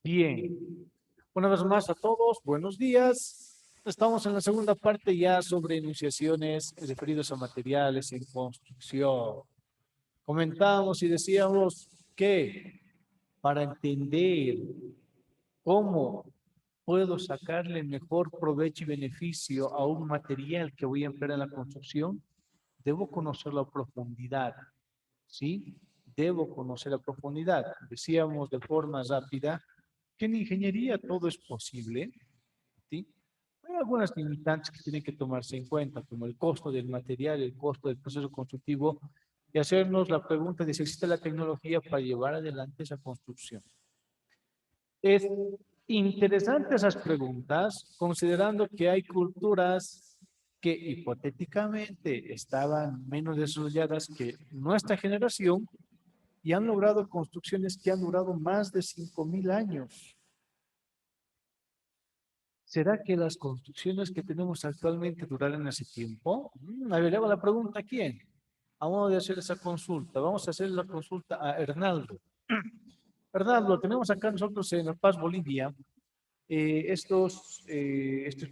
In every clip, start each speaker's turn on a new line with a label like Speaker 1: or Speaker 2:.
Speaker 1: Bien, una vez más a todos, buenos días. Estamos en la segunda parte ya sobre enunciaciones referidas a materiales en construcción. Comentábamos y decíamos que para entender cómo puedo sacarle mejor provecho y beneficio a un material que voy a emplear en la construcción, debo conocerlo a profundidad, ¿sí? Debo conocer a profundidad. Decíamos de forma rápida que en ingeniería todo es posible, ¿sí? Hay algunas limitantes que tienen que tomarse en cuenta, como el costo del material, el costo del proceso constructivo, y hacernos la pregunta de si existe la tecnología para llevar adelante esa construcción. Es interesante esas preguntas, considerando que hay culturas que hipotéticamente estaban menos desarrolladas que nuestra generación y han logrado construcciones que han durado más de 5.000 años. ¿Será que las construcciones que tenemos actualmente durarán ese tiempo? A ver, le hago la pregunta a quién. Vamos a hacer esa consulta. Vamos a hacer la consulta a Hernaldo. Hernaldo, tenemos acá nosotros en La Paz, Bolivia,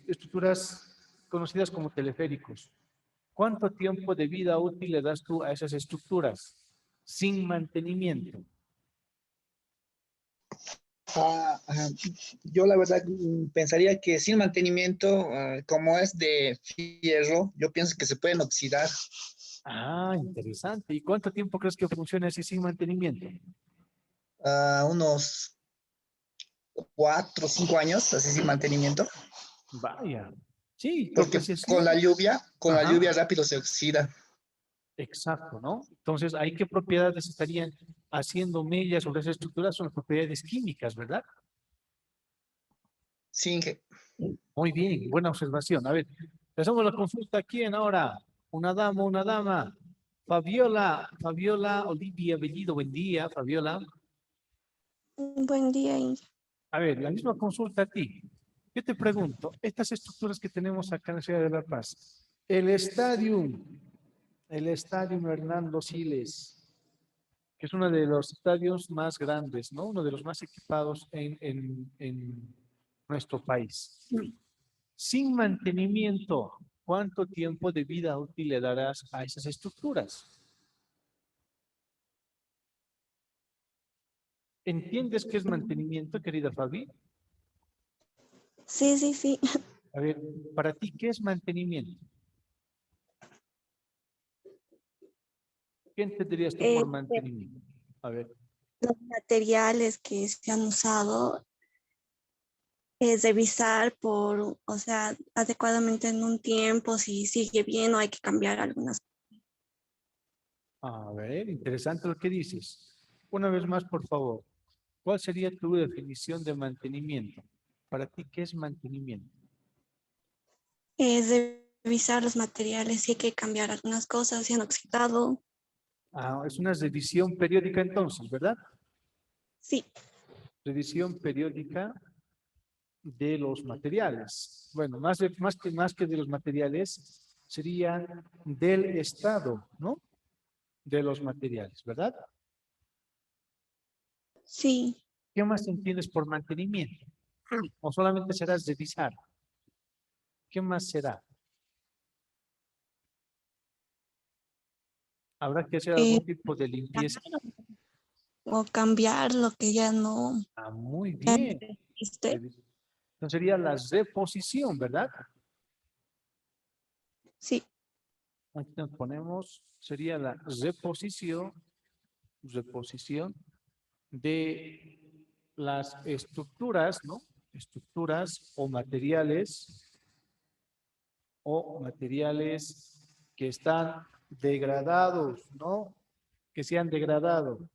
Speaker 1: estructuras conocidas como teleféricos. ¿Cuánto tiempo de vida útil le das tú a esas estructuras sin mantenimiento?
Speaker 2: Yo la verdad pensaría que sin mantenimiento, como es de fierro, yo pienso que se pueden oxidar.
Speaker 1: Ah, interesante. ¿Y cuánto tiempo crees que funciona así sin mantenimiento?
Speaker 2: Unos 4 o 5 años, así sin mantenimiento,
Speaker 1: Vaya. Sí, porque
Speaker 2: porque
Speaker 1: si así,
Speaker 2: con la lluvia
Speaker 1: ajá,
Speaker 2: rápido se oxida.
Speaker 1: exacto, ¿no? Entonces, ¿ahí qué propiedades estarían haciendo mella sobre esa estructura? Son las propiedades químicas, ¿verdad?
Speaker 2: Sin que,
Speaker 1: Muy bien, buena observación. A ver, empezamos la consulta. ¿Quién ahora? Una dama, una dama. Fabiola Olivia Bellido, buen día, Fabiola.
Speaker 3: Buen día, Inge.
Speaker 1: A ver, la misma consulta a ti. Yo te pregunto, estas estructuras que tenemos acá en la ciudad de La Paz, el estadio Hernando Siles, que es uno de los estadios más grandes, ¿no? Uno de los más equipados en nuestro país. Sin mantenimiento, ¿cuánto tiempo de vida útil le darás a esas estructuras? ¿Entiendes qué es mantenimiento, querida Fabi?
Speaker 3: Sí, sí, sí.
Speaker 1: A ver, para ti, ¿qué es mantenimiento? ¿Qué entenderías tú por
Speaker 3: De
Speaker 1: mantenimiento? A ver.
Speaker 3: los materiales que se han usado es revisar o sea, adecuadamente en un tiempo, si sigue bien o hay que cambiar algunas.
Speaker 1: A ver, interesante lo que dices. Una vez más, por favor, ¿cuál sería tu definición de mantenimiento? Para ti, ¿qué es mantenimiento?
Speaker 3: Es revisar los materiales, si hay que cambiar algunas cosas, si han oxidado.
Speaker 1: Ah, es una revisión periódica entonces, ¿verdad?
Speaker 3: Sí,
Speaker 1: Revisión periódica de los materiales. Bueno, más que de los materiales, sería del estado, ¿no? De los materiales, ¿verdad?
Speaker 3: sí.
Speaker 1: ¿Qué más entiendes por mantenimiento? ¿O solamente será revisar? ¿Qué más será? ¿Habrá que hacer
Speaker 3: Eh,
Speaker 1: algún tipo de limpieza?
Speaker 3: o cambiar lo que ya no
Speaker 1: Ah, muy
Speaker 3: ya no
Speaker 1: bien.
Speaker 3: existe.
Speaker 1: Entonces sería la reposición, ¿verdad?
Speaker 3: Sí,
Speaker 1: Aquí nos ponemos, sería la reposición de las estructuras, ¿no? Estructuras o materiales que están degradados, ¿no? Que se han degradado.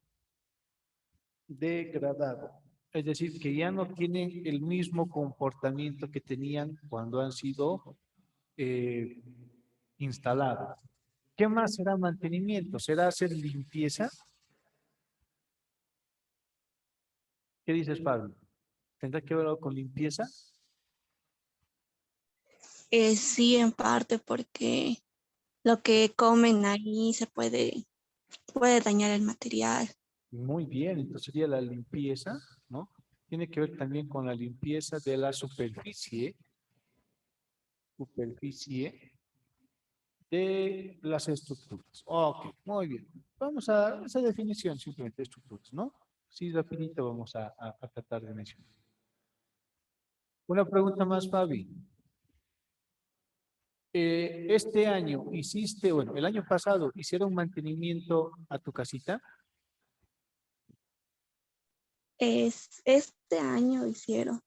Speaker 1: Es decir, que ya no tienen el mismo comportamiento que tenían cuando han sido eh, instalados. ¿Qué más será mantenimiento? ¿Será hacer limpieza? ¿Qué dices, Pablo? ¿Tendrá que ver algo con limpieza?
Speaker 3: sí, en parte porque lo que comen ahí puede dañar el material.
Speaker 1: Muy bien, entonces sería la limpieza, ¿no? tiene que ver también con la limpieza de la superficie de las estructuras. Ok, muy bien. Vamos a esa definición simplemente de estructuras, ¿no? Sí, rapidito vamos a tratar de mencionar. Una pregunta más, Fabi. Este año hiciste, bueno, el año pasado, ¿hicieron mantenimiento a tu casita?
Speaker 3: Este año hicieron.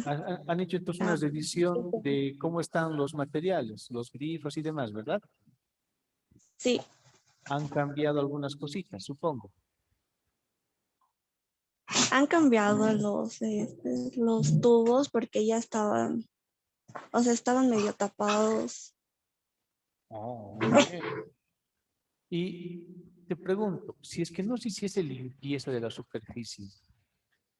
Speaker 1: Han hecho entonces una
Speaker 3: Ah,
Speaker 1: revisión de cómo están los materiales, los grifos y demás, ¿verdad?
Speaker 3: sí,
Speaker 1: Han cambiado algunas cositas, supongo.
Speaker 3: han cambiado los tubos porque ya estaban, o sea, estaban medio tapados.
Speaker 1: Oh, muy bien. Y te pregunto, si es que no se hiciese limpieza de la superficie,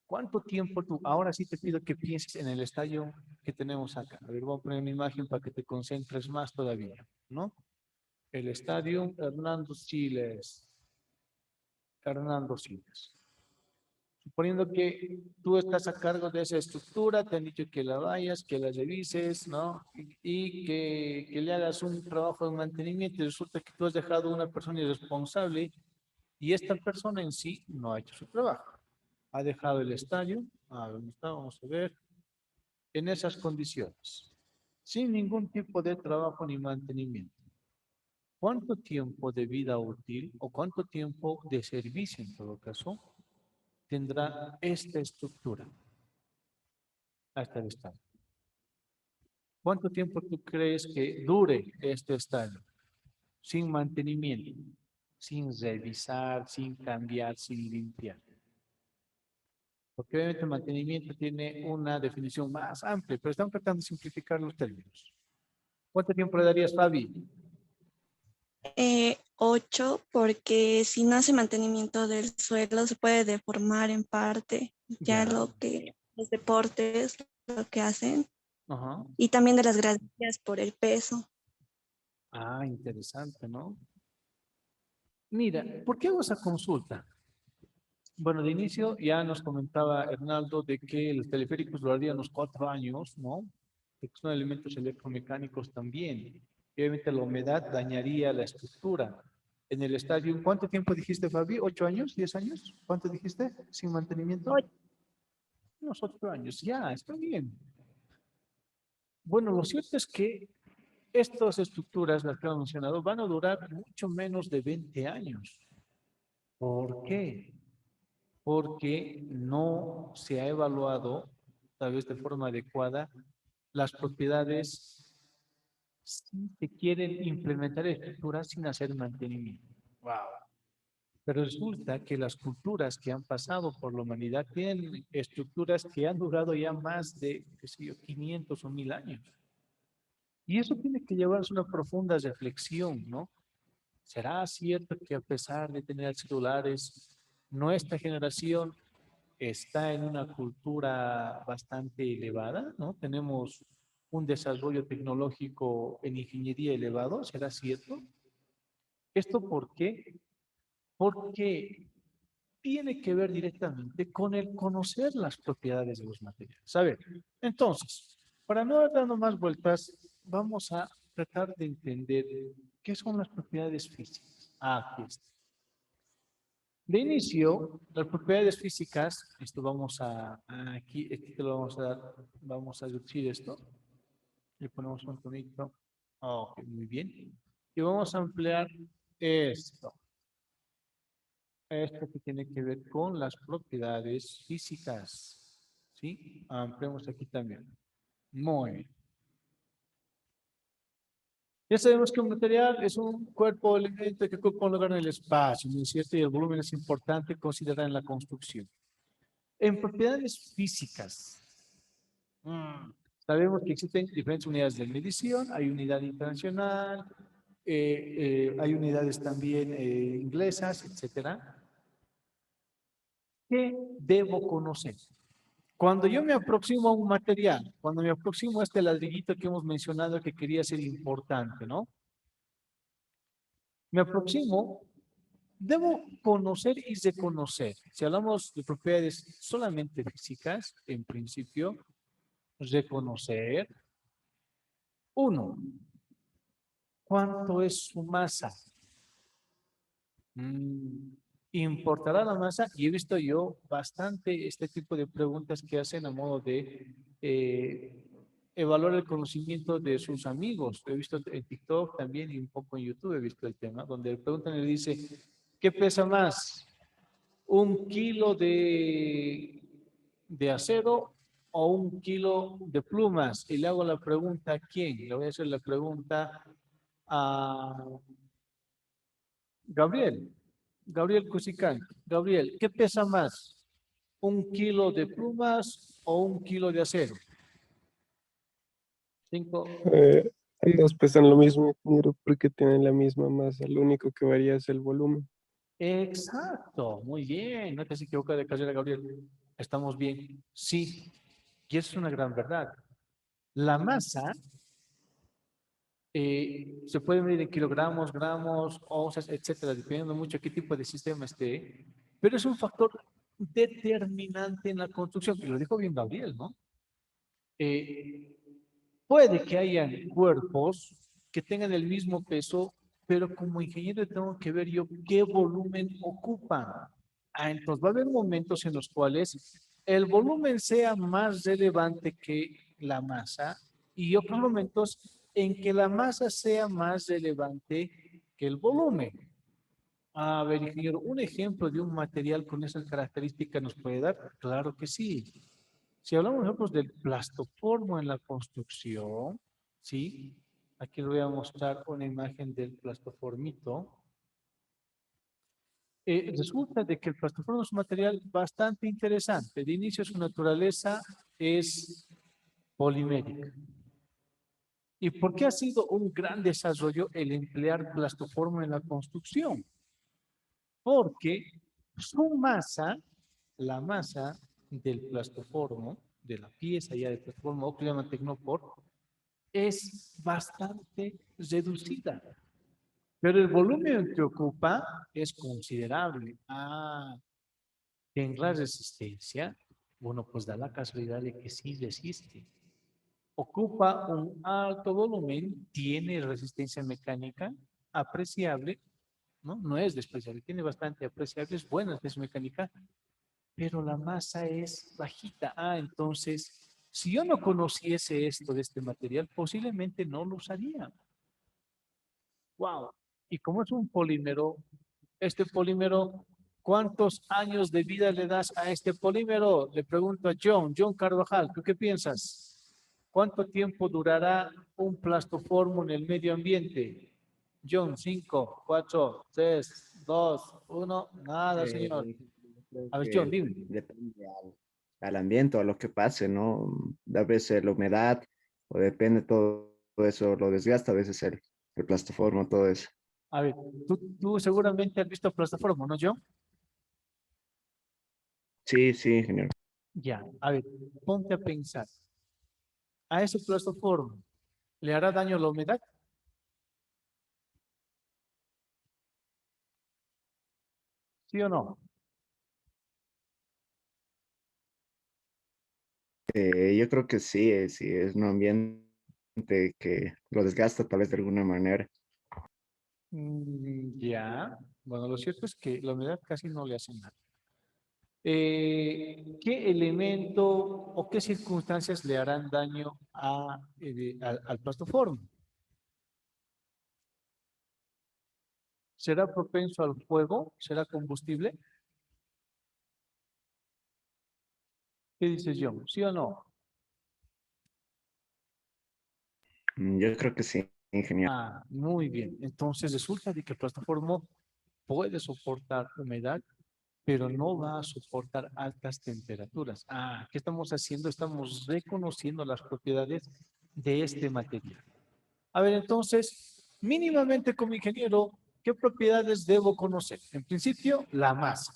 Speaker 1: ¿cuánto tiempo tú, ahora sí te pido que pienses en el estadio que tenemos acá? A ver, voy a poner una imagen para que te concentres más todavía, ¿no? El estadio Hernando Siles. Suponiendo que tú estás a cargo de esa estructura, te han dicho que la vayas, que la revises, ¿no? Y que le hagas un trabajo de mantenimiento y resulta que tú has dejado una persona irresponsable y esta persona en sí no ha hecho su trabajo. Ha dejado el estadio, ¿dónde está? Vamos a ver, en esas condiciones, sin ningún tipo de trabajo ni mantenimiento. ¿Cuánto tiempo de vida útil o cuánto tiempo de servicio en todo caso tendrá esta estructura hasta el estadio? ¿Cuánto tiempo tú crees que dure este estadio sin mantenimiento, sin revisar, sin cambiar, sin limpiar? Porque obviamente el mantenimiento tiene una definición más amplia, pero estamos tratando de simplificar los términos. ¿Cuánto tiempo le darías, Fabi?
Speaker 3: 8, porque si no hace mantenimiento del suelo se puede deformar en parte, ya
Speaker 1: Ya.
Speaker 3: lo que los deportes lo que hacen,
Speaker 1: Ajá.
Speaker 3: y también de las graderías por el peso.
Speaker 1: Ah, interesante, ¿no? Mira, ¿por qué hago esa consulta? Bueno, de inicio ya nos comentaba Hernaldo de que los teleféricos durarían unos 4 años, ¿no? Que son elementos electromecánicos también. Y obviamente la humedad dañaría la estructura. En el estadio, ¿cuánto tiempo dijiste, Fabi? ¿8 años? ¿10 años? ¿Cuánto dijiste? ¿Sin mantenimiento? Unos 8 años. Ya, está bien. Bueno, lo cierto es que estas estructuras, las que hemos mencionado, van a durar mucho menos de 20 años. ¿Por qué? Porque no se ha evaluado, tal vez de forma adecuada, las propiedades si se quieren implementar estructuras sin hacer mantenimiento. Wow. Pero resulta que las culturas que han pasado por la humanidad tienen estructuras que han durado ya más de, qué sé yo, 500 o 1000 años. Y eso tiene que llevarse a una profunda reflexión, ¿no? ¿Será cierto que a pesar de tener celulares, nuestra generación está en una cultura bastante elevada, ¿no? Tenemos un desarrollo tecnológico en ingeniería elevado, ¿será cierto? ¿Esto por qué? Porque tiene que ver directamente con el conocer las propiedades de los materiales. A ver, entonces, para no darnos más vueltas, vamos a tratar de entender qué son las propiedades físicas. Aquí está. De inicio, las propiedades físicas, esto vamos aquí te lo vamos a reducir esto, le ponemos un tonito, ok, muy bien, y vamos a ampliar esto que tiene que ver con las propiedades físicas, ¿sí? Ampliamos aquí también, muy bien. Ya sabemos que un material es un cuerpo o elemento que ocupa un lugar en el espacio, ¿no es cierto? Y el volumen es importante considerar en la construcción. En propiedades físicas, sabemos que existen diferentes unidades de medición, hay unidad internacional, hay unidades también inglesas, etcétera. ¿Qué debo conocer? Cuando yo me aproximo a un material, cuando me aproximo a este ladrillito que hemos mencionado que quería ser importante, ¿no? Me aproximo Debo conocer y reconocer. Si hablamos de propiedades solamente físicas, en principio, reconocer. Uno, ¿cuánto es su masa? ¿Importará la masa? Y he visto yo bastante este tipo de preguntas que hacen a modo de evaluar el conocimiento de sus amigos. He visto en TikTok también y un poco en YouTube he visto el tema, donde le preguntan y le dice, ¿qué pesa más? ¿Un kilo de acero o un kilo de plumas? Y le hago la pregunta a quién. Le voy a hacer la pregunta a Gabriel. Gabriel Cusicán. Gabriel, ¿qué pesa más? ¿Un kilo de plumas o un kilo de acero? 5.
Speaker 4: Eh, Ambos pesan lo mismo, ingeniero, porque tienen la misma masa. Lo único que varía es el volumen.
Speaker 1: Exacto, muy bien. No te has equivocado de carrera, Gabriel. Estamos bien. Sí, y eso es una gran verdad. La masa se puede medir en kilogramos, gramos, onzas, etcétera, dependiendo mucho qué tipo de sistema esté, pero es un factor determinante en la construcción, que lo dijo bien Gabriel, ¿no? Eh, Puede que hayan cuerpos que tengan el mismo peso, pero como ingeniero tengo que ver yo qué volumen ocupan. Entonces va a haber momentos en los cuales el volumen sea más relevante que la masa y otros momentos en que la masa sea más relevante que el volumen. A ver, ingeniero, ¿un ejemplo de un material con esas características nos puede dar? Claro que sí. Si hablamos nosotros del plastoformo en la construcción, ¿sí? Aquí les voy a mostrar una imagen del plastoformito. Resulta de que el plastoformo es un material bastante interesante. De inicio su naturaleza es polimérica. ¿Y por qué ha sido un gran desarrollo el emplear plastoformo en la construcción? Porque su masa, la masa del plastoformo, de la pieza ya del plastoformo, o que le llaman tecnopor, es bastante reducida, pero el volumen que ocupa es considerable. ¿Tendrá resistencia? Bueno, pues da la casualidad de que sí resiste. Ocupa un alto volumen, tiene resistencia mecánica apreciable, ¿no? No es despreciable, tiene bastante apreciable, es buena resistencia mecánica, pero la masa es bajita. Entonces, si yo no conociese esto de este material, posiblemente no lo usaría. Wow. Y como es un polímero, este polímero, ¿cuántos años de vida le das a este polímero? Le pregunto a John Carvajal, ¿tú qué piensas? ¿Cuánto tiempo durará un plastoformo en el medio ambiente? John, 5, 4, 3, 2, 1, nada, señor.
Speaker 5: Yo creo
Speaker 1: A ver, John,
Speaker 5: que
Speaker 1: dime.
Speaker 5: depende al ambiente o a lo que pase, ¿no? A veces la humedad o depende todo eso, lo desgasta, a veces el plastoformo, todo eso.
Speaker 1: A ver, tú seguramente has visto plastoformo, ¿no, John?
Speaker 5: Sí, sí, ingeniero.
Speaker 1: Ya, a ver, ponte a pensar. ¿A ese plastoformo le hará daño la humedad? ¿Sí o no?
Speaker 5: Yo creo que sí, sí, es un ambiente que lo desgasta tal vez de alguna manera.
Speaker 1: Ya, bueno, lo cierto es que la humedad casi no le hace nada. ¿Qué elemento o qué circunstancias le harán daño al plastoformo? ¿Será propenso al fuego? ¿Será combustible? ¿Qué dices, John? ¿Sí o no?
Speaker 5: Yo creo que sí, ingeniero.
Speaker 1: Muy bien. Entonces resulta de que el plastoformo puede soportar humedad, pero no va a soportar altas temperaturas. ¿Qué estamos haciendo? Estamos reconociendo las propiedades de este material. A ver, entonces, mínimamente como ingeniero, ¿qué propiedades debo conocer? En principio, la masa.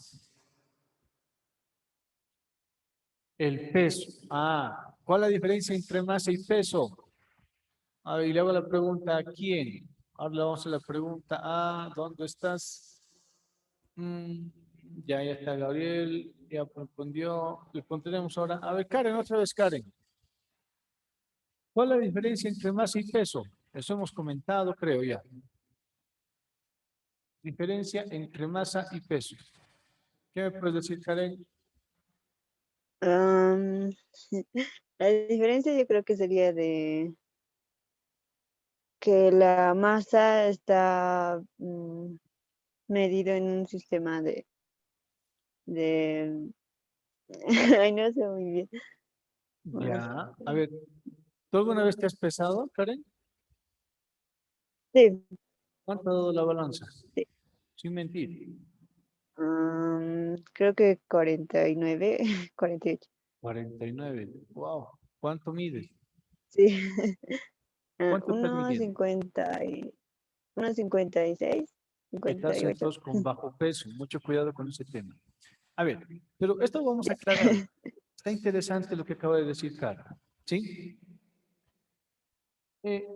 Speaker 1: El peso. ¿Cuál es la diferencia entre masa y peso? A ver, y le hago la pregunta a quién. Ahora le vamos a hacer la pregunta a, ¿dónde estás? Mm, ya está Gabriel, ya respondió. Le pondremos ahora. A ver, Karen, otra vez, Karen. ¿Cuál es la diferencia entre masa y peso? Eso hemos comentado, creo ya. Diferencia entre masa y peso. ¿Qué me puedes decir, Karen?
Speaker 6: Am, la diferencia yo creo que sería de que la masa está medido en un sistema de ay, no sé muy bien.
Speaker 1: Ya. A ver, ¿tú alguna vez te has pesado, Karen?
Speaker 6: Sí,
Speaker 1: ¿Cuánto ha dado la balanza?
Speaker 6: sí.
Speaker 1: Sin mentir.
Speaker 6: Creo que 49, 48.
Speaker 1: 49. Wow. ¿Cuánto mides?
Speaker 6: Sí.
Speaker 1: ¿Cuánto estás
Speaker 6: Unos
Speaker 1: midiendo?
Speaker 6: 50 y, unos 56,
Speaker 1: Estás
Speaker 6: 58.
Speaker 1: entonces con bajo peso. Mucho cuidado con ese tema. A ver, pero esto vamos a aclarar. Está interesante lo que acaba de decir Cara. ¿Sí?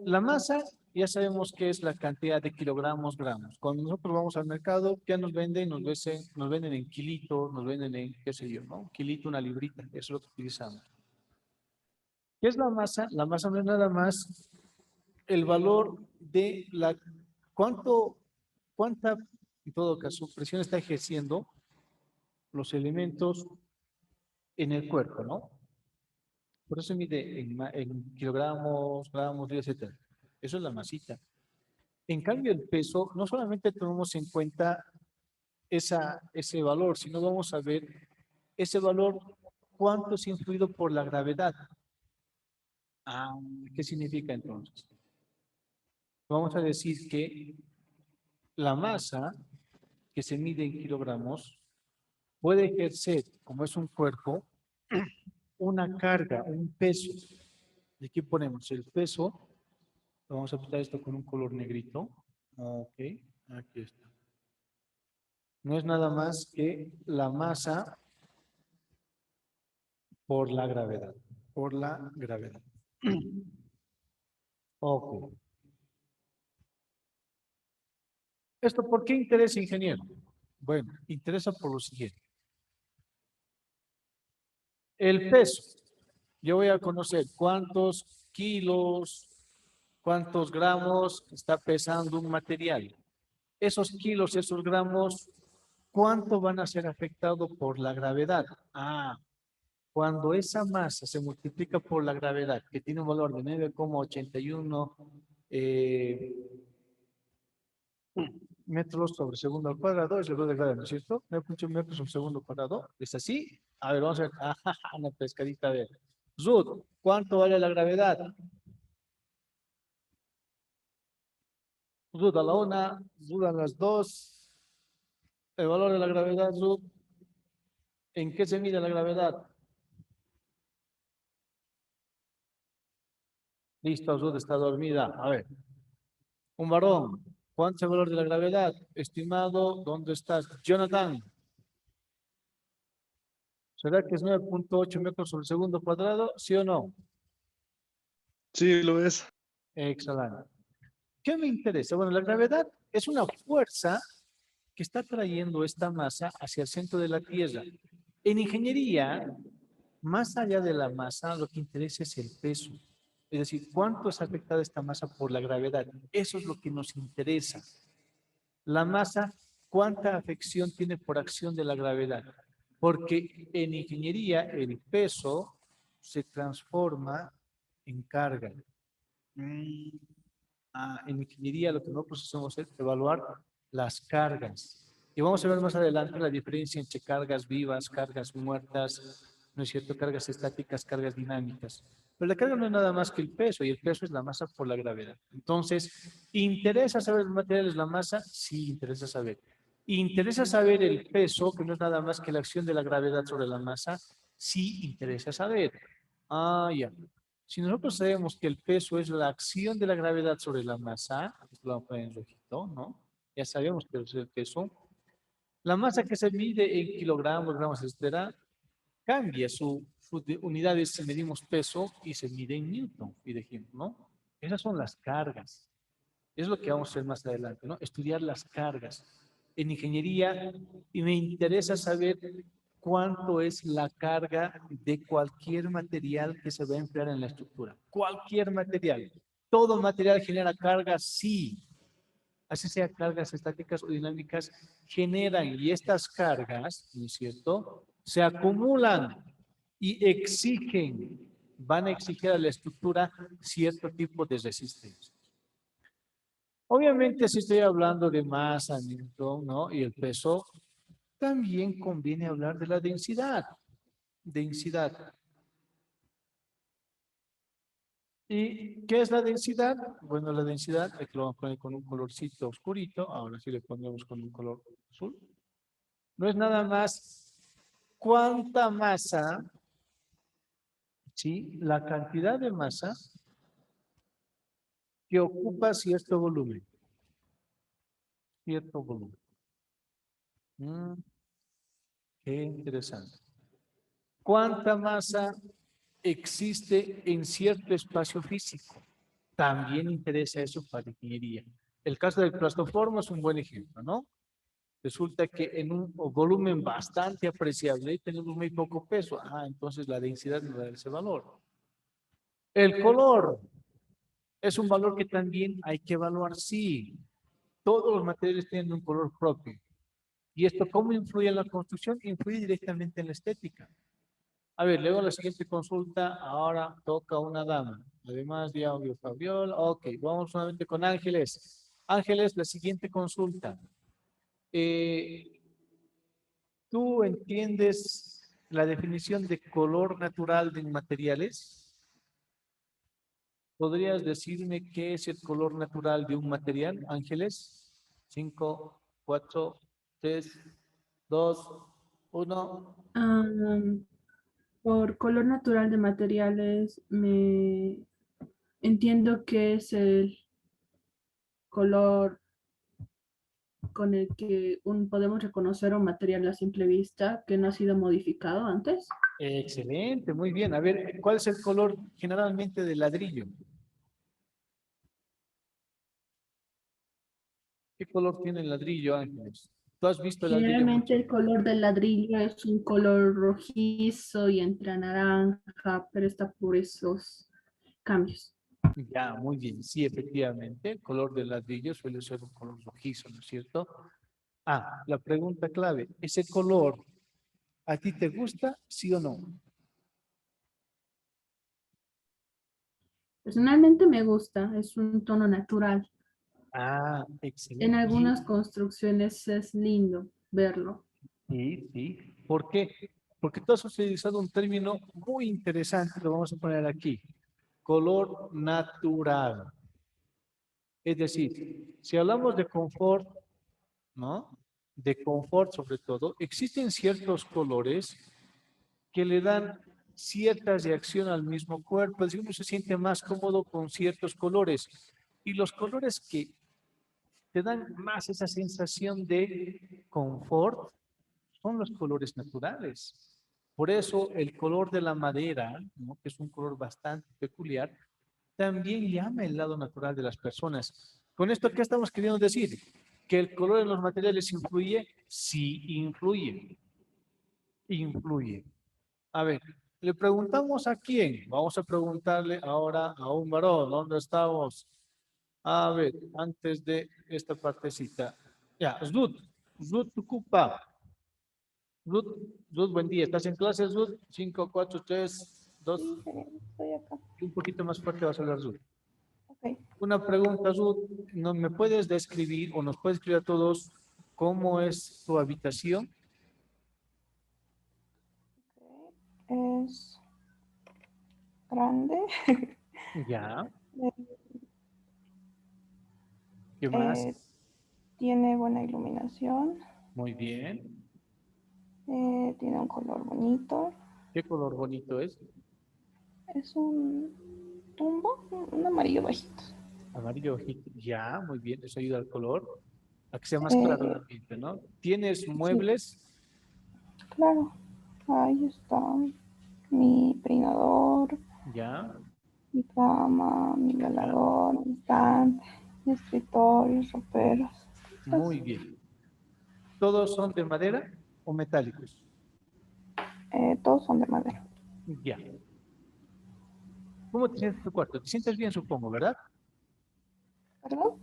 Speaker 1: La masa, ya sabemos que es la cantidad de kilogramos, gramos. Cuando nosotros vamos al mercado, ya nos venden en kilitos, nos venden en, qué sé yo, ¿no? Un kilito, una librita, eso es lo que utilizamos. ¿Qué es la masa? La masa no es nada más el valor de cuánta, en todo caso, presión está ejerciendo los elementos en el cuerpo, ¿no? Por eso se mide en kilogramos, gramos, etcétera. Eso es la masita. En cambio, el peso, no solamente tenemos en cuenta ese valor, sino vamos a ver ese valor, cuánto es influido por la gravedad. Ah, ¿qué significa entonces? Vamos a decir que la masa que se mide en kilogramos puede ejercer, como es un cuerpo, una carga, un peso. Y aquí ponemos el peso. Vamos a pintar esto con un color negrito. Ok, aquí está. No es nada más que la masa por la gravedad. Por la gravedad. Ok. ¿Esto por qué interesa, ingeniero? Bueno, interesa por lo siguiente. El peso. Yo voy a conocer cuántos kilos, cuántos gramos está pesando un material. Esos kilos, esos gramos, ¿cuánto van a ser afectados por la gravedad? Ah, cuando esa masa se multiplica por la gravedad, que tiene un valor de 9,81 metros sobre segundo al cuadrado, es el valor de gravedad, ¿no es cierto? 9,8 metros sobre segundo al cuadrado. ¿Es así? A ver, vamos a ver. Una pescadita, a ver. Zud, ¿cuánto vale la gravedad? Zud a la una, Zud a las dos. El valor de la gravedad, Zud. ¿En qué se mide la gravedad? Listo, Zud está dormida. A ver, un varón. ¿Cuánto es el valor de la gravedad? Estimado, ¿dónde estás? Jonathan. ¿Será que es 9,8 metros sobre segundo cuadrado? ¿Sí o no?
Speaker 7: Sí, lo es.
Speaker 1: Excelente. ¿Qué me interesa? Bueno, la gravedad es una fuerza que está trayendo esta masa hacia el centro de la Tierra. En ingeniería, más allá de la masa, lo que interesa es el peso. Es decir, cuánto es afectada esta masa por la gravedad. Eso es lo que nos interesa. La masa, ¿cuánta afección tiene por acción de la gravedad? Porque en ingeniería el peso se transforma en carga. En ingeniería lo que nosotros hacemos es evaluar las cargas. Y vamos a ver más adelante la diferencia entre cargas vivas, cargas muertas, ¿no es cierto? Cargas estáticas, cargas dinámicas. Pero la carga no es nada más que el peso, y el peso es la masa por la gravedad. Entonces, ¿interesa saber los materiales, la masa? Sí, interesa saber. ¿Interesa saber el peso, que no es nada más que la acción de la gravedad sobre la masa? Sí, interesa saber. Ah, ya. Si nosotros sabemos que el peso es la acción de la gravedad sobre la masa, esto lo vamos a poner en rojito, ¿no? Ya sabemos que es el peso. La masa que se mide en kilogramos, gramos, etcétera, cambia sus unidades si medimos peso y se mide en newton, y dijimos, ¿no? Esas son las cargas. Es lo que vamos a hacer más adelante, ¿no? Estudiar las cargas. en ingeniería y me interesa saber cuánto es la carga de cualquier material que se va a emplear en la estructura. Cualquier material. Todo material genera carga, sí. Así sea cargas estáticas o dinámicas, generan y estas cargas, ¿no es cierto?, se acumulan y exigen, van a exigir a la estructura cierto tipo de resistencia. Obviamente, si estoy hablando de masa, Newton, ¿no?, y el peso, también conviene hablar de la densidad. Densidad. ¿Y qué es la densidad? Bueno, la densidad, aquí lo vamos a poner con un colorcito oscurito, ahora sí le ponemos con un color azul. No es nada más cuánta masa, ¿sí? La cantidad de masa que ocupa cierto volumen. Cierto volumen. Qué interesante. ¿Cuánta masa existe en cierto espacio físico? También interesa eso para ingeniería. El caso del plastoformo es un buen ejemplo, ¿no? Resulta que en un volumen bastante apreciable tenemos muy poco peso. Entonces la densidad nos da ese valor. El color es un valor que también hay que evaluar, sí. Todos los materiales tienen un color propio. ¿Y esto cómo influye en la construcción? Influye directamente en la estética. A ver, luego la siguiente consulta, ahora toca una dama. Además de audio, Fabiola. Ok, vamos nuevamente con Ángeles. Ángeles, la siguiente consulta. ¿Tú entiendes la definición de color natural de materiales? ¿Podrías decirme qué es el color natural de un material, Ángeles? 5, 4, 3, 2, 1.
Speaker 8: Por color natural de materiales, me entiendo que es el color con el que podemos reconocer un material a simple vista que no ha sido modificado antes.
Speaker 1: Excelente, muy bien. A ver, ¿cuál es el color generalmente del ladrillo? ¿Qué color tiene el ladrillo, Ángeles? ¿Tú has visto el ladrillo
Speaker 8: Generalmente
Speaker 1: mucho?
Speaker 8: el color del ladrillo es un color rojizo y entre naranja, pero está por esos cambios.
Speaker 1: Ya, muy bien. Sí, efectivamente, el color del ladrillo suele ser un color rojizo, ¿no es cierto? La pregunta clave, ¿ese color a ti te gusta, sí o no?
Speaker 8: Personalmente me gusta, es un tono natural. En
Speaker 1: Excelente.
Speaker 8: algunas construcciones es lindo verlo.
Speaker 1: Sí, sí. ¿Por qué? Porque tú has utilizado un término muy interesante, lo vamos a poner aquí. Color natural. Es decir, si hablamos de confort, ¿no? De confort sobre todo, existen ciertos colores que le dan cierta reacción al mismo cuerpo, es decir, uno se siente más cómodo con ciertos colores. Y los colores que te dan más esa sensación de confort son los colores naturales. Por eso el color de la madera, ¿no?, que es un color bastante peculiar, también llama el lado natural de las personas. ¿Con esto qué estamos queriendo decir? ¿Que el color en los materiales influye? Sí, influye. Influye. A ver, le preguntamos a quién. Vamos a preguntarle ahora a un varón. ¿Dónde estamos? A ver, antes de esta partecita. Ya, Zut. Zut, tu culpa. Ruth, Ruth, buen día. ¿Estás en clase, Ruth? 5, 4, 3, 2.
Speaker 9: Sí, estoy acá.
Speaker 1: Un poquito más fuerte vas a hablar, Ruth.
Speaker 9: Ok.
Speaker 1: Una pregunta, Ruth. ¿No me puedes describir o nos puedes escribir a todos cómo es tu habitación?
Speaker 9: Es grande.
Speaker 1: Ya. ¿Qué más?
Speaker 9: Tiene buena iluminación.
Speaker 1: Muy bien.
Speaker 9: Tiene un color bonito.
Speaker 1: ¿Qué color bonito es?
Speaker 9: Es un tumbo, un amarillo bajito.
Speaker 1: Amarillo ojito. Ya, muy bien. Eso ayuda al color. A que sea más claro el ambiente, ¿no? ¿Tienes muebles?
Speaker 9: Sí, claro. Ahí está mi peinador,
Speaker 1: Ya.
Speaker 9: mi cama, mi velador, mi estante, mi escritorio, roperos.
Speaker 1: Muy bien. ¿Todos son de madera o metálicos?
Speaker 9: Todos son de madera.
Speaker 1: Ya. ¿Cómo te sientes en tu cuarto? ¿Te sientes bien, supongo, verdad?
Speaker 9: ¿Perdón?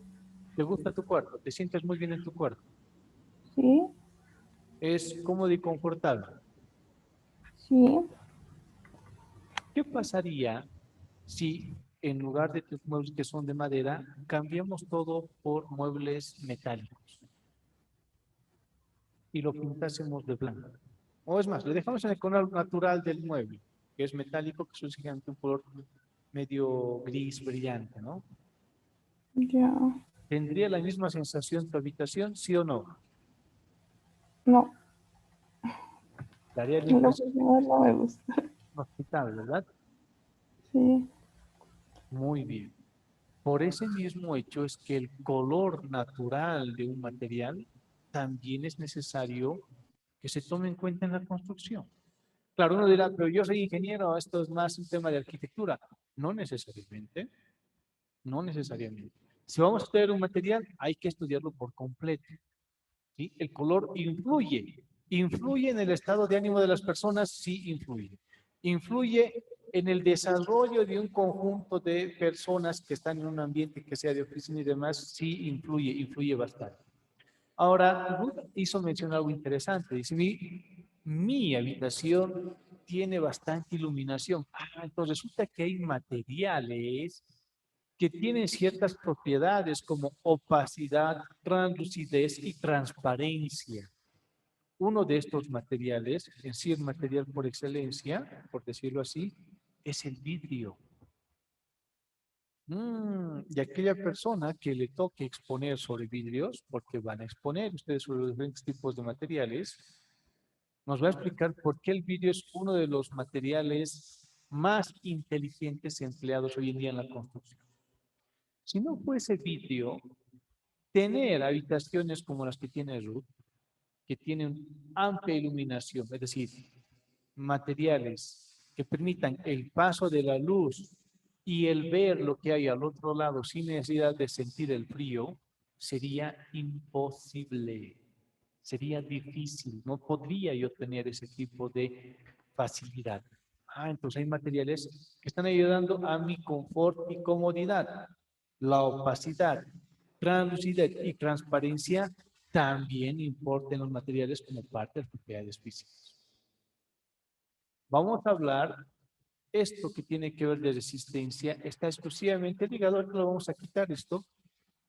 Speaker 1: ¿Te gusta tu cuarto? ¿Te sientes muy bien en tu cuarto?
Speaker 9: Sí,
Speaker 1: ¿Es cómodo y confortable?
Speaker 9: sí.
Speaker 1: ¿Qué pasaría si en lugar de tus muebles que son de madera, cambiamos todo por muebles metálicos y lo pintásemos de blanco? O es más, le dejamos en el color natural del mueble, que es metálico, que es un color medio gris brillante, ¿no?
Speaker 9: Ya.
Speaker 1: ¿Tendría la misma sensación tu habitación, sí o no?
Speaker 9: No,
Speaker 1: Daría la
Speaker 9: lo
Speaker 1: impresión
Speaker 9: personal no me gusta.
Speaker 1: de hospital, ¿verdad?
Speaker 9: Sí.
Speaker 1: Muy bien. Por ese mismo hecho es que el color natural de un material también es necesario que se tome en cuenta en la construcción. Claro, uno dirá, pero yo soy ingeniero, esto es más un tema de arquitectura. No necesariamente, no necesariamente. Si vamos a estudiar un material, hay que estudiarlo por completo. ¿Sí? El color influye. ¿Influye en el estado de ánimo de las personas? Sí, influye. ¿Influye en el desarrollo de un conjunto de personas que están en un ambiente que sea de oficina y demás? Sí, influye bastante. Ahora, Ruth hizo mención algo interesante. Dice, mi habitación tiene bastante iluminación. Entonces resulta que hay materiales que tienen ciertas propiedades como opacidad, translucidez y transparencia. Uno de estos materiales, en sí el material por excelencia, por decirlo así, es el vidrio. Y aquella persona que le toque exponer sobre vidrios, porque van a exponer ustedes sobre los diferentes tipos de materiales, nos va a explicar por qué el vidrio es uno de los materiales más inteligentes empleados hoy en día en la construcción. Si no fuese vidrio, tener habitaciones como las que tiene Ruth, que tienen amplia iluminación, es decir, materiales que permitan el paso de la luz y el ver lo que hay al otro lado sin necesidad de sentir el frío, sería imposible, sería difícil, no podría yo tener ese tipo de facilidad. Entonces hay materiales que están ayudando a mi confort y comodidad. La opacidad, translucidez y transparencia también importa en los materiales como parte de las propiedades físicas. Vamos a hablar, esto que tiene que ver de resistencia está exclusivamente ligado, ahorita lo vamos a quitar esto,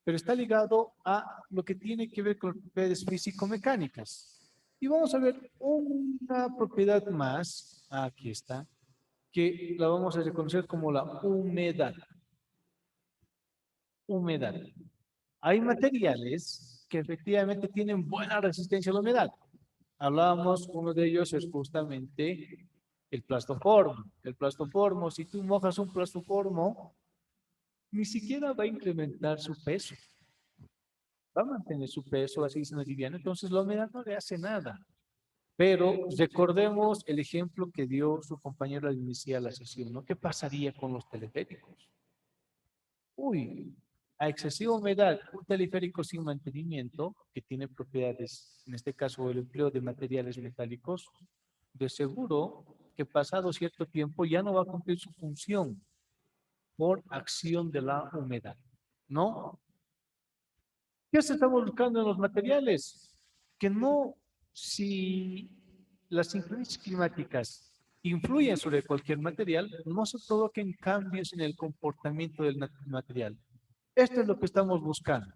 Speaker 1: pero está ligado a lo que tiene que ver con las propiedades físico-mecánicas. Y vamos a ver una propiedad más, aquí está, que la vamos a reconocer como la humedad. Humedad. Hay materiales que efectivamente tienen buena resistencia a la humedad. Hablábamos, uno de ellos es justamente el plastoformo. El plastoformo, si tú mojas un plastoformo, ni siquiera va a incrementar su peso. Va a mantener su peso, va a seguir siendo liviano, entonces la humedad no le hace nada. Pero recordemos el ejemplo que dio su compañero al iniciar la sesión, ¿no? ¿Qué pasaría con los teleféricos? Uy, a excesiva humedad, un teleférico sin mantenimiento, que tiene propiedades, en este caso el empleo de materiales metálicos, de seguro que pasado cierto tiempo ya no va a cumplir su función por acción de la humedad, ¿no? ¿Qué se está buscando en los materiales? Que no, si las inclemencias climáticas influyen sobre cualquier material, no se provoquen cambios en el comportamiento del material. Esto es lo que estamos buscando.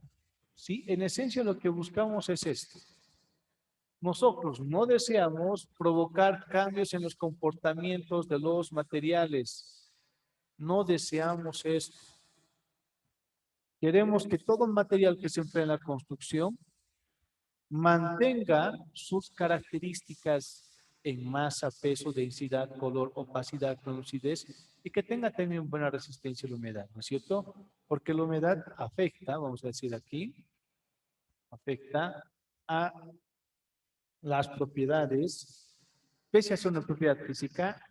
Speaker 1: ¿Sí? En esencia lo que buscamos es esto. Nosotros no deseamos provocar cambios en los comportamientos de los materiales. No deseamos esto. Queremos que todo material que se emplea en la construcción mantenga sus características en masa, peso, densidad, color, opacidad, lucidez y que tenga también buena resistencia a la humedad, ¿no es cierto? Porque la humedad afecta, vamos a decir aquí, afecta a las propiedades, pese a ser una propiedad física,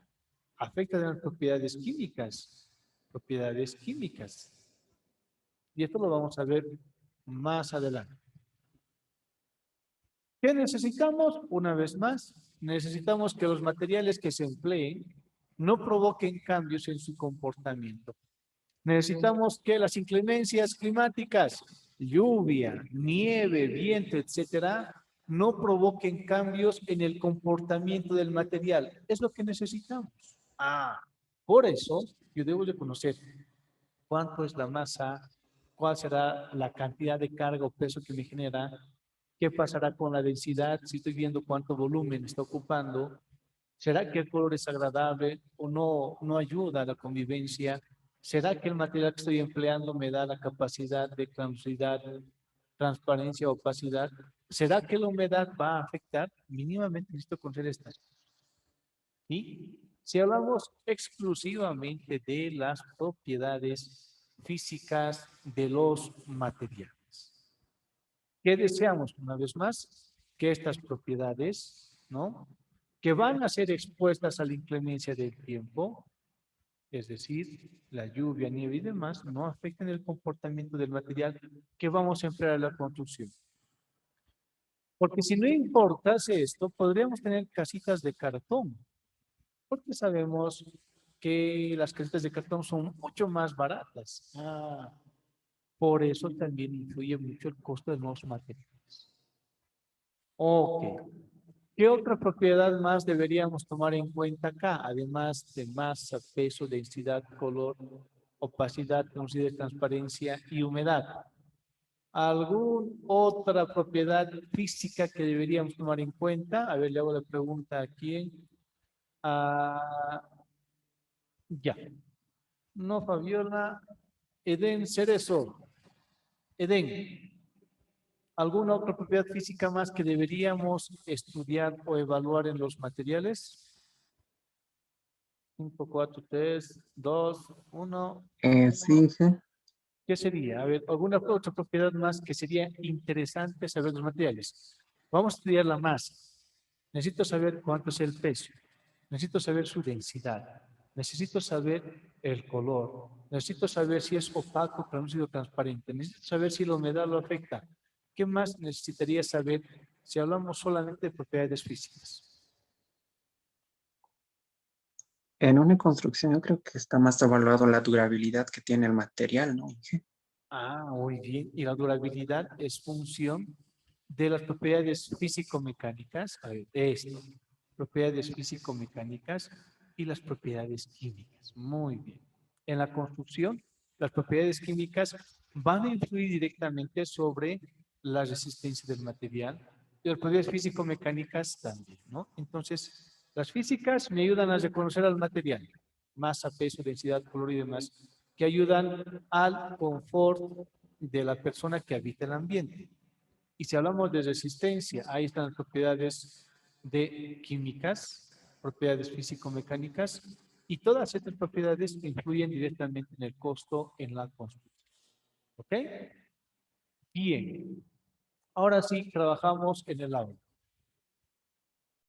Speaker 1: afecta a las propiedades químicas, propiedades químicas. Y esto lo vamos a ver más adelante. ¿Qué necesitamos? Una vez más, necesitamos que los materiales que se empleen no provoquen cambios en su comportamiento. Necesitamos que las inclemencias climáticas, lluvia, nieve, viento, etcétera, no provoquen cambios en el comportamiento del material. Es lo que necesitamos. Por eso yo debo de conocer cuánto es la masa, cuál será la cantidad de carga o peso que me genera, qué pasará con la densidad, si estoy viendo cuánto volumen está ocupando, será que el color es agradable o no ayuda a la convivencia, será que el material que estoy empleando me da la capacidad de translucidad, transparencia, opacidad, será que la humedad va a afectar, mínimamente necesito conocer estas cosas. Y si hablamos exclusivamente de las propiedades físicas de los materiales, ¿qué deseamos? Una vez más, que estas propiedades, ¿no?, que van a ser expuestas a la inclemencia del tiempo, es decir, la lluvia, nieve y demás, no afecten el comportamiento del material que vamos a emplear en la construcción. Porque si no importase esto, podríamos tener casitas de cartón, porque sabemos que las casitas de cartón son mucho más baratas. Por eso también influye mucho el costo de los materiales. Ok. ¿Qué otra propiedad más deberíamos tomar en cuenta acá? Además de masa, peso, densidad, color, opacidad, lucidez, transparencia y humedad. ¿Alguna otra propiedad física que deberíamos tomar en cuenta? A ver, le hago la pregunta a quién. Ya. No, Fabiola. Eden Cerezo. Eden. ¿Alguna otra propiedad física más que deberíamos estudiar o evaluar en los materiales? 5, 4, 3, 2, 1.
Speaker 10: Sí, sí.
Speaker 1: ¿Qué sería? A ver, ¿alguna otra propiedad más que sería interesante saber de los materiales? Vamos a estudiar la masa. Necesito saber cuánto es el peso. Necesito saber su densidad. Necesito saber el color. Necesito saber si es opaco, translúcido, transparente. Necesito saber si la humedad lo afecta. ¿Qué más necesitaría saber si hablamos solamente de propiedades físicas?
Speaker 10: En una construcción yo creo que está más evaluado la durabilidad que tiene el material, ¿no?
Speaker 1: Muy bien. Y la durabilidad es función de las propiedades físico-mecánicas. A ver, esto. Propiedades físico-mecánicas y las propiedades químicas. Muy bien. En la construcción, las propiedades químicas van a influir directamente sobre la resistencia del material y las propiedades físico-mecánicas también, ¿no? Entonces, las físicas me ayudan a reconocer al material, masa, peso, densidad, color y demás, que ayudan al confort de la persona que habita el ambiente. Y si hablamos de resistencia, ahí están las propiedades de químicas, propiedades físico-mecánicas, y todas estas propiedades influyen directamente en el costo en la construcción. ¿Ok? Bien. Ahora sí, trabajamos en el aula.